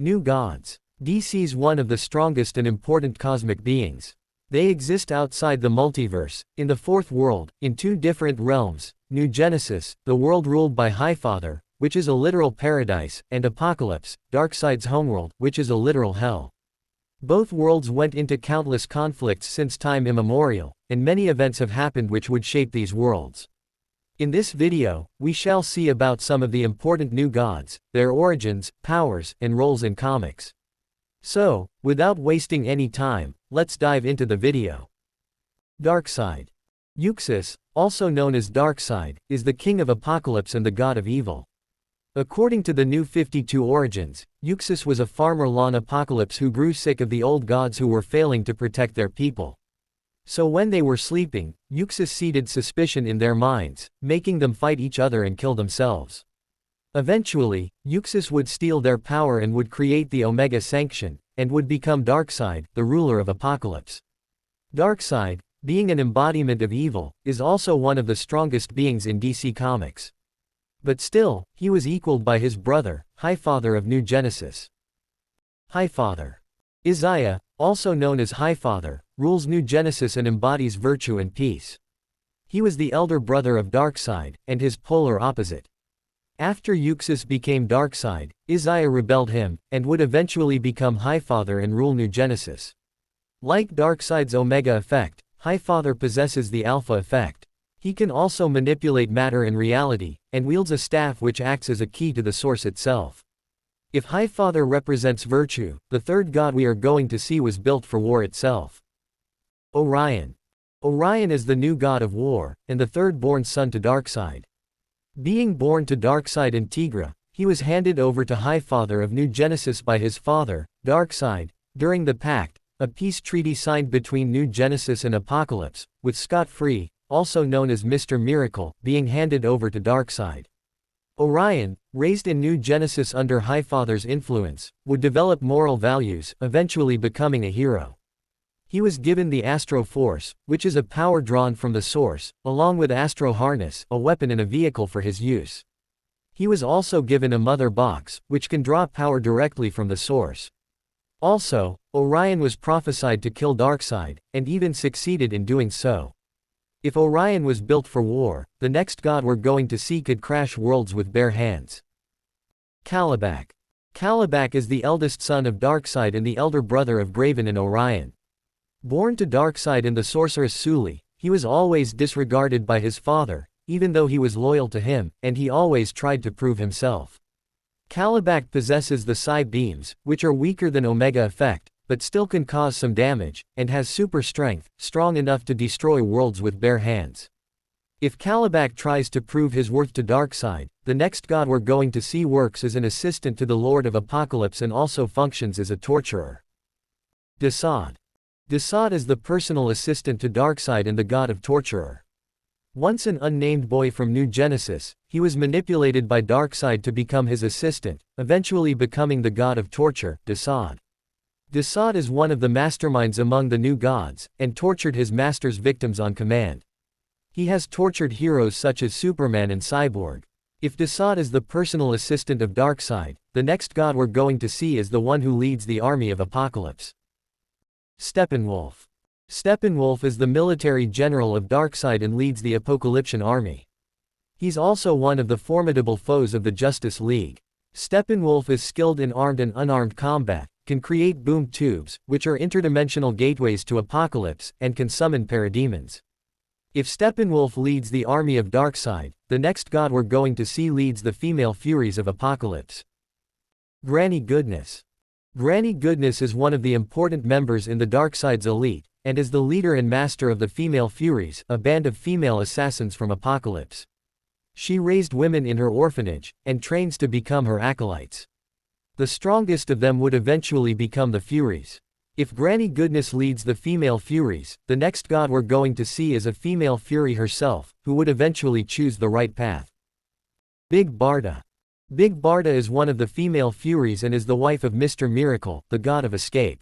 New gods. DC's one of the strongest and important cosmic beings. They exist outside the multiverse, in the fourth world, in two different realms, New Genesis, the world ruled by Highfather, which is a literal paradise, and Apocalypse, Darkseid's homeworld, which is a literal hell. Both worlds went into countless conflicts since time immemorial, and many events have happened which would shape these worlds. In this video, we shall see about some of the important new gods, their origins, powers, and roles in comics. So, without wasting any time, let's dive into the video. Darkseid. Euxus, also known as Darkseid, is the king of Apocalypse and the god of evil. According to the New 52 Origins, Euxus was a farmer on Apocalypse who grew sick of the old gods who were failing to protect their people. So when they were sleeping, Euxus seeded suspicion in their minds, making them fight each other and kill themselves. Eventually, Euxus would steal their power and would create the Omega Sanction, and would become Darkseid, the ruler of Apocalypse. Darkseid, being an embodiment of evil, is also one of the strongest beings in DC Comics. But still, he was equaled by his brother, Highfather of New Genesis. Highfather. Isaiah, also known as Highfather, rules New Genesis and embodies virtue and peace. He was the elder brother of Darkseid, and his polar opposite. After Euxus became Darkseid, Isaiah rebelled him, and would eventually become Highfather and rule New Genesis. Like Darkseid's Omega effect, Highfather possesses the Alpha effect. He can also manipulate matter and reality, and wields a staff which acts as a key to the source itself. If Highfather represents virtue, the third god we are going to see was built for war itself. Orion. Orion is the new god of war, and the third-born son to Darkseid. Being born to Darkseid and Tigra, he was handed over to Highfather of New Genesis by his father, Darkseid, during the Pact, a peace treaty signed between New Genesis and Apocalypse, with Scott Free, also known as Mr. Miracle, being handed over to Darkseid. Orion, raised in New Genesis under Highfather's influence, would develop moral values, eventually becoming a hero. He was given the Astro Force, which is a power drawn from the source, along with Astro Harness, a weapon and a vehicle for his use. He was also given a mother box, which can draw power directly from the source. Also, Orion was prophesied to kill Darkseid, and even succeeded in doing so. If Orion was built for war, the next god we're going to see could crash worlds with bare hands. Kalibak. Kalibak is the eldest son of Darkseid and the elder brother of Graven and Orion. Born to Darkseid and the sorceress Suli, he was always disregarded by his father, even though he was loyal to him, and he always tried to prove himself. Kalibak possesses the Psi beams, which are weaker than Omega effect, but still can cause some damage, and has super strength, strong enough to destroy worlds with bare hands. If Kalibak tries to prove his worth to Darkseid, the next god we're going to see works as an assistant to the Lord of Apocalypse and also functions as a torturer. Desaad. Desaad is the personal assistant to Darkseid and the god of torturer. Once an unnamed boy from New Genesis, he was manipulated by Darkseid to become his assistant, eventually becoming the god of torture, Desaad. Desaad is one of the masterminds among the new gods, and tortured his master's victims on command. He has tortured heroes such as Superman and Cyborg. If Desaad is the personal assistant of Darkseid, the next god we're going to see is the one who leads the army of Apocalypse. Steppenwolf. Steppenwolf is the military general of Darkseid and leads the Apocalyptian army. He's also one of the formidable foes of the Justice League. Steppenwolf is skilled in armed and unarmed combat, can create boom tubes, which are interdimensional gateways to Apocalypse, and can summon parademons. If Steppenwolf leads the army of Darkseid, the next god we're going to see leads the female Furies of Apocalypse. Granny Goodness. Granny Goodness is one of the important members in the Darkseid's elite, and is the leader and master of the Female Furies, a band of female assassins from Apocalypse. She raised women in her orphanage, and trains to become her acolytes. The strongest of them would eventually become the Furies. If Granny Goodness leads the Female Furies, the next god we're going to see is a female Fury herself, who would eventually choose the right path. Big Barda. Big Barda is one of the female Furies and is the wife of Mr. Miracle, the god of escape.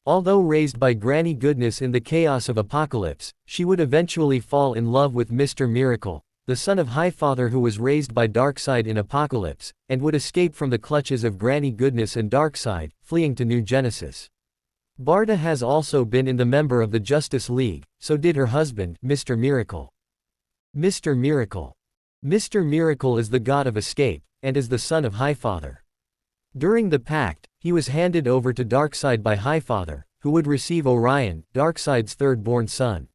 Although raised by Granny Goodness in the chaos of Apocalypse, she would eventually fall in love with Mr. Miracle, the son of Highfather who was raised by Darkseid in Apocalypse, and would escape from the clutches of Granny Goodness and Darkseid, fleeing to New Genesis. Barda has also been in the member of the Justice League, so did her husband, Mr. Miracle. Mr. Miracle. Mr. Miracle is the god of escape, and is the son of Highfather. During the Pact, he was handed over to Darkseid by Highfather, who would receive Orion, Darkseid's third-born son.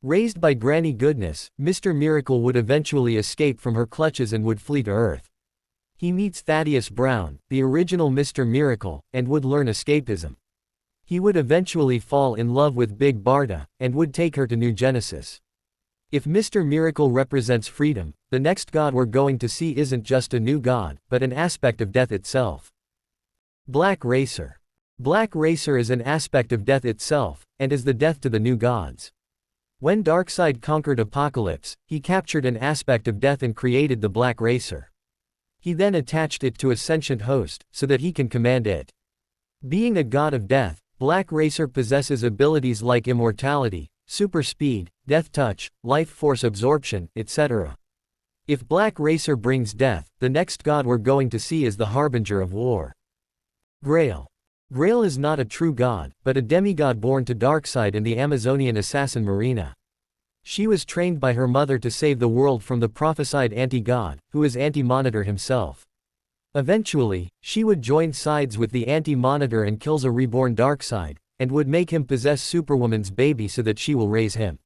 Raised by Granny Goodness, Mr. Miracle would eventually escape from her clutches and would flee to Earth. He meets Thaddeus Brown, the original Mr. Miracle, and would learn escapism. He would eventually fall in love with Big Barda, and would take her to New Genesis. If Mr. Miracle represents freedom, the next god we're going to see isn't just a new god, but an aspect of death itself. Black Racer. Black Racer is an aspect of death itself, and is the death to the new gods. When Darkseid conquered Apocalypse, he captured an aspect of death and created the Black Racer. He then attached it to a sentient host, so that he can command it. Being a god of death, Black Racer possesses abilities like immortality, super speed, death touch, life force absorption, etc. If Black Racer brings death, the next god we're going to see is the harbinger of war. Grail. Grail is not a true god, but a demigod born to Darkseid in the Amazonian assassin Marina. She was trained by her mother to save the world from the prophesied anti-god, who is Anti-Monitor himself. Eventually, she would join sides with the Anti-Monitor and kills a reborn Darkseid, and would make him possess Superwoman's baby so that she will raise him.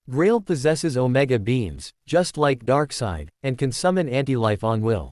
Grail possesses Omega beams, just like Darkseid, and can summon anti-life on will.